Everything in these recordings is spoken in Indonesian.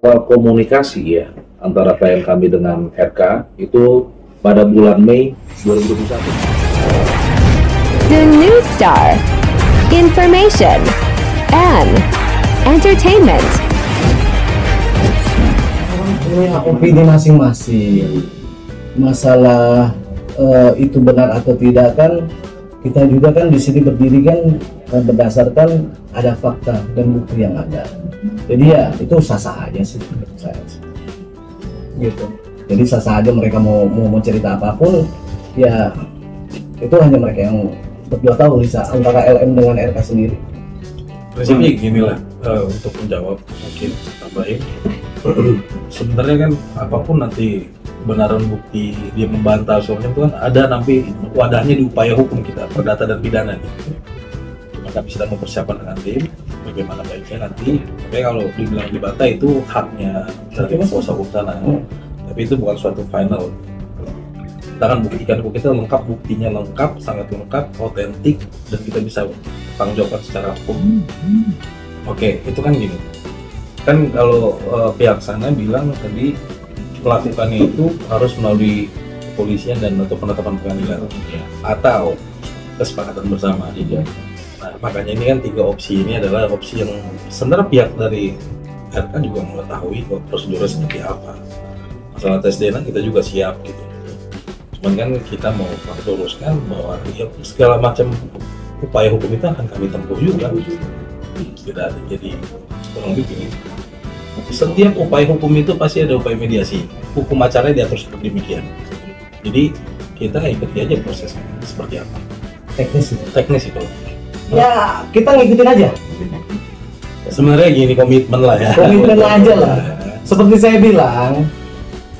komunikasi ya antara klien kami dengan RK itu pada bulan Mei 2021. The New Star, information and entertainment. Ini opini masing-masing. Masalah itu benar atau tidak kan kita juga kan di sini berdiri kan berdasarkan ada fakta dan bukti yang ada. Jadi ya itu sah-sah aja sih menurut saya. Gitu. Jadi sah-sah aja mereka mau cerita apapun ya itu hanya mereka yang berdua tahu Lisa antara LM dengan RK sendiri. Prinsipnya gini lah, untuk menjawab mungkin tambahin. Sebenarnya kan apapun nanti kebenaran bukti dia membantah soalnya itu kan ada nanti wadahnya di upaya hukum kita perdata dan pidana nih. Kami sedang mempersiapkan dengan tim bagaimana baiknya nanti. Tapi kalau dibilang dibantah itu haknya dari kuasa hukum sana. Tapi itu bukan suatu final. Kita akan buktikan kok kita lengkap, buktinya lengkap, sangat lengkap, otentik, dan kita bisa tanggung jawab secara hukum. Oke, itu kan gini. Kan kalau pihak sana bilang tadi melakukannya itu harus melalui kepolisian dan atau penetapan pengadilan atau kesepakatan bersama. Nah, makanya ini kan 3 opsi ini adalah opsi yang sebenarnya pihak dari RK juga mengetahui prosedurnya seperti apa. Masalah tes DNA kita juga siap gitu. Cuman kan kita mau luruskan bahwa ya, segala macam upaya hukum itu akan kami tempuh juga. Tidak ada jadi kurang lebih begini. Setiap upaya hukum itu pasti ada upaya mediasi. Hukum acaranya diatur seperti demikian. Jadi kita ikuti aja prosesnya seperti apa. Teknis itu. Ya kita ngikutin aja. Sebenarnya gini komitmen lah ya. Komitmen aja lah. Seperti saya bilang,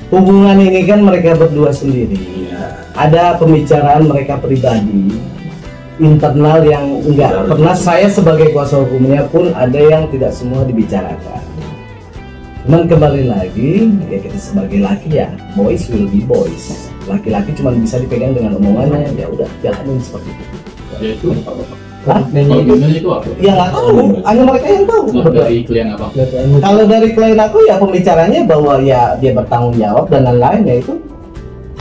hubungan ini kan mereka berdua sendiri. Ada pembicaraan mereka pribadi, internal yang enggak pernah saya sebagai kuasa hukumnya pun ada yang tidak semua dibicarakan. Cuman kembali lagi, ya kita sebagai laki ya, boys will be boys. Laki-laki cuma bisa dipegang dengan omongannya, ya udah jalanin seperti itu. Ya itu Nyanyi itu apa? Ya nggak tahu, hanya mereka yang tahu. Dari klien apa? Kalau dari klien aku ya pembicaranya bahwa ya dia bertanggung jawab dan lain-lain ya itu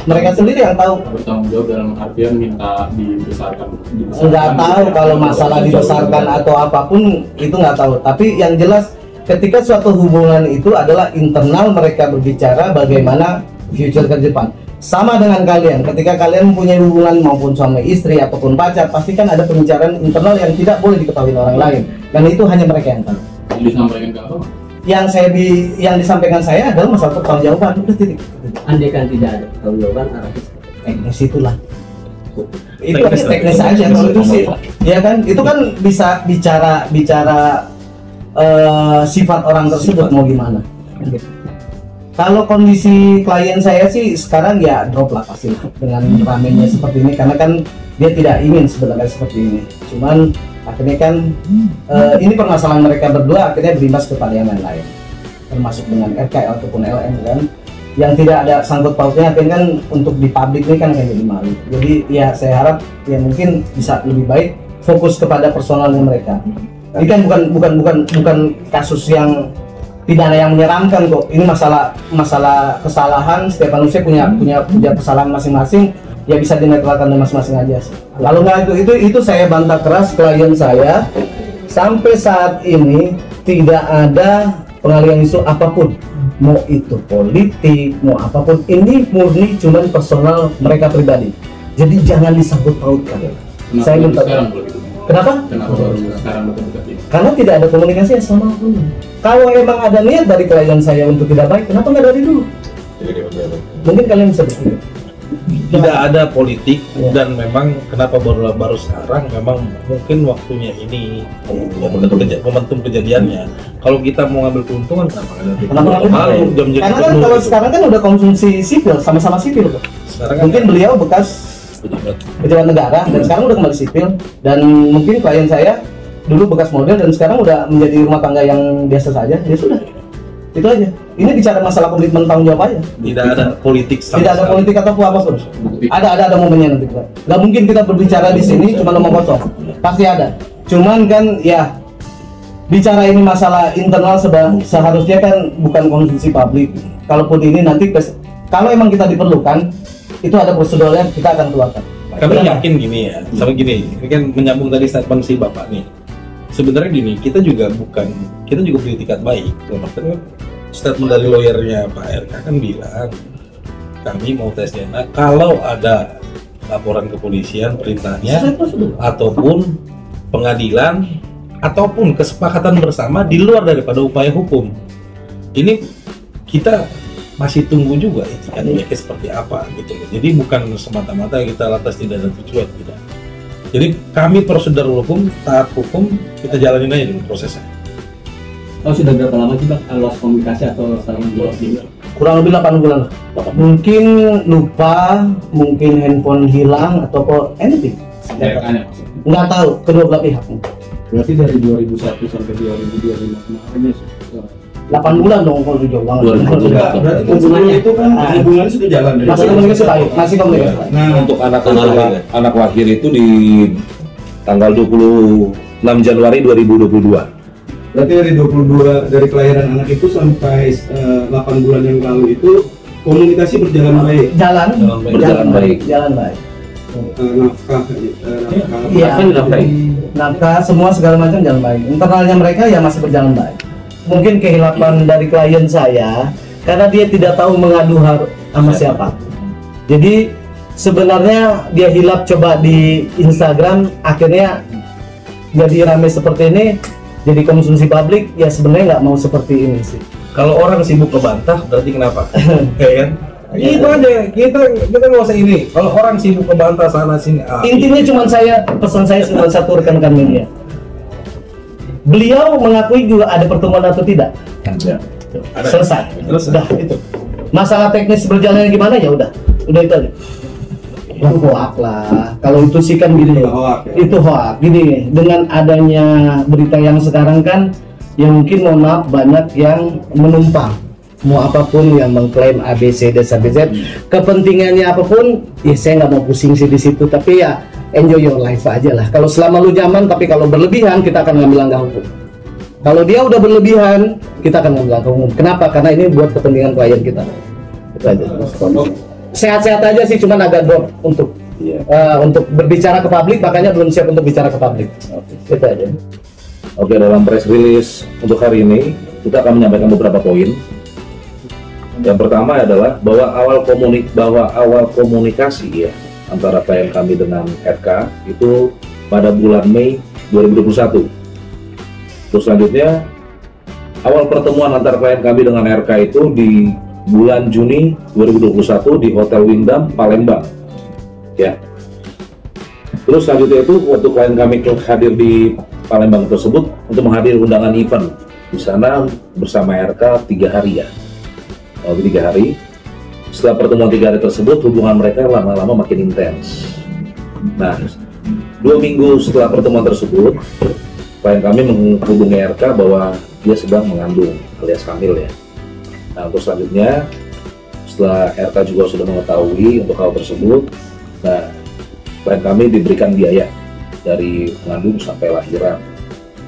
mereka sendiri yang tahu. Bertanggung jawab dalam artian minta dibesarkan. Nggak tahu kalau masalah dibesarkan atau apapun itu nggak tahu. Tapi yang jelas ketika suatu hubungan itu adalah internal mereka berbicara bagaimana future ke depan. Sama dengan kalian, ketika kalian mempunyai hubungan maupun suami istri ataupun pacar, pasti kan ada pembicaraan internal yang tidak boleh diketahui orang lain, dan itu hanya mereka yang tahu. Yang disampaikan ke apa? Yang disampaikan saya adalah masalah pertanggungjawaban. Udah titik. Andai kan tidak ada pertanggungjawaban Teknis itulah. Itu teknis aja kalau itu sih. Ya kan, itu kan bisa bicara sifat orang tersebut mau gimana. Kalau kondisi klien saya sih sekarang ya drop lah pasti dengan ramenya seperti ini karena kan dia tidak ingin sebenarnya seperti ini. Cuman akhirnya kan ini permasalahan mereka berdua akhirnya berimbas kepada yang lain, termasuk dengan RK ataupun LM kan, yang tidak ada sangkut pautnya akhirnya kan untuk di publik ini kan kayak jadi malu. Jadi ya saya harap ya mungkin bisa lebih baik fokus kepada personalnya mereka. Ini kan bukan kasus yang tidak ada yang menyeramkan kok. Ini masalah kesalahan, setiap manusia punya kesalahan masing-masing, ya bisa dinetralkan dengan masing-masing aja sih. Kalau nggak itu saya bantah keras klien saya sampai saat ini tidak ada pengalihan isu apapun, mau itu politik, mau apapun, ini murni cuman personal mereka pribadi. Jadi jangan disangkut pautkan. Saya minta. Kenapa? Kenapa baru sekarang betul-betul? Karena tidak ada komunikasi yang sama pun. Kalau emang ada niat dari klien saya untuk tidak baik, kenapa nggak dari dulu? Mungkin kalian bisa berpikir. Tidak ada politik dan memang kenapa baru sekarang memang mungkin waktunya ini momentum kejadiannya. Kalau kita mau ngambil keuntungan kenapa nggak karena kan kalau sekarang kan udah konsumsi sipil, sama-sama sipil kok. Mungkin beliau bekas pejabat negara dan sekarang udah kembali sipil, dan mungkin klien saya dulu bekas model dan sekarang udah menjadi rumah tangga yang biasa saja. Ya sudah, itu aja. Ini bicara masalah komitmen tanggung jawab aja. Tidak ada politik sama tidak ada politik atau apapun. Ada momennya nanti. Nggak mungkin kita berbicara di sini cuma ngomong kosong, pasti ada. Cuman kan ya bicara ini masalah internal seharusnya kan bukan konsumsi publik. Kalaupun ini nanti kalau emang kita diperlukan, itu ada prosedurnya, kita akan keluarkan. Kami yakin gini ya, sama gini, ini kan menyambung tadi statement si Bapak nih. Sebenarnya gini, kita juga punya etikat baik. Maksudnya statement dari lawyernya Pak RK kan bilang, kami mau tes DNA kalau ada laporan kepolisian perintahnya, ataupun pengadilan, ataupun kesepakatan bersama di luar daripada upaya hukum. Ini kita masih tunggu juga etikat seperti apa gitu. Jadi bukan semata-mata kita lantas tidak ada tujuan, tidak. Jadi kami prosedur hukum, taat hukum, kita jalanin aja dulu prosesnya. Oh, sudah berapa lama sih Bang lost komunikasi atau saling ini? Kurang lebih 8 bulan. Mungkin lupa, mungkin handphone hilang atau anything. Nggak tahu, kedua belah pihak. Berarti dari 2001 sampai 2025 kemarin ya 8 bulan dong kalau jauh banget. Berarti hubungannya itu kan hubungannya sudah jalan dari Masih komunikasi baik, masih komunikasi baik. Nah, untuk anak lahir itu di tanggal 26 Januari 2022. Berarti dari 22 dari kelahiran anak itu sampai 8 bulan yang lalu itu komunikasi berjalan baik. Berjalan baik. Jalan baik. Nafkah, Iya, nafkah semua segala macam jalan baik. Internalnya mereka ya masih berjalan baik. Mungkin kehilapan dari klien saya karena dia tidak tahu mengadu sama siapa. Jadi sebenarnya dia hilap coba di Instagram, akhirnya jadi ramai seperti ini, jadi konsumsi publik. Ya sebenarnya nggak mau seperti ini sih. Kalau orang sibuk ngebantah berarti kenapa? Kayak kan? Itu aja, kita nggak usah ini. Kalau orang sibuk ngebantah sana sini, Intinya cuma pesan saya cuma satu, rekan-rekan media. Beliau mengakui juga ada pertemuan atau tidak. Ya. Selesai. Udah itu. Masalah teknis berjalannya gimana ya udah itu aja. Itu hoak lah. Kalau itu sih kan gini. Itu hoak. Gini, dengan adanya berita yang sekarang kan, ya mungkin mohon maaf banyak yang menumpang. Mau apapun yang mengklaim ABC dan ABZ, kepentingannya apapun, ya saya nggak mau pusing sih di situ. Tapi ya enjoy your life aja lah. Kalau selama lu nyaman, tapi kalau berlebihan kita akan ngambil langkah hukum. Kalau dia udah berlebihan, kita akan ngambil langkah hukum. Kenapa? Karena ini buat kepentingan klien kita. Itu aja. Sehat-sehat aja sih, cuman agak drop untuk berbicara ke publik, makanya belum siap untuk bicara ke publik. Itu aja. Oke, dalam press release untuk hari ini kita akan menyampaikan beberapa poin. Yang pertama adalah bahwa awal komunikasi ya antara klien kami dengan RK itu pada bulan Mei 2021. Terus selanjutnya awal pertemuan antara klien kami dengan RK itu di bulan Juni 2021 di Hotel Windham Palembang. Ya. Terus selanjutnya itu waktu klien kami hadir di Palembang tersebut untuk menghadiri undangan event di sana bersama RK 3 hari ya. 3 hari. Setelah pertemuan 3 hari tersebut, hubungan mereka lama-lama makin intens. Nah, 2 minggu setelah pertemuan tersebut, klien kami menghubungi RK bahwa dia sedang mengandung alias hamil ya. Nah, untuk selanjutnya, setelah RK juga sudah mengetahui untuk hal tersebut, nah, klien kami diberikan biaya dari mengandung sampai lahiran,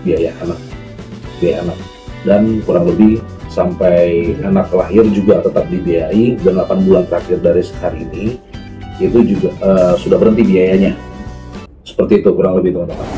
biaya anak, dan kurang lebih sampai anak lahir juga tetap dibiayai, dan 8 bulan terakhir dari hari ini itu juga sudah berhenti biayanya. Seperti itu kurang lebih teman-teman.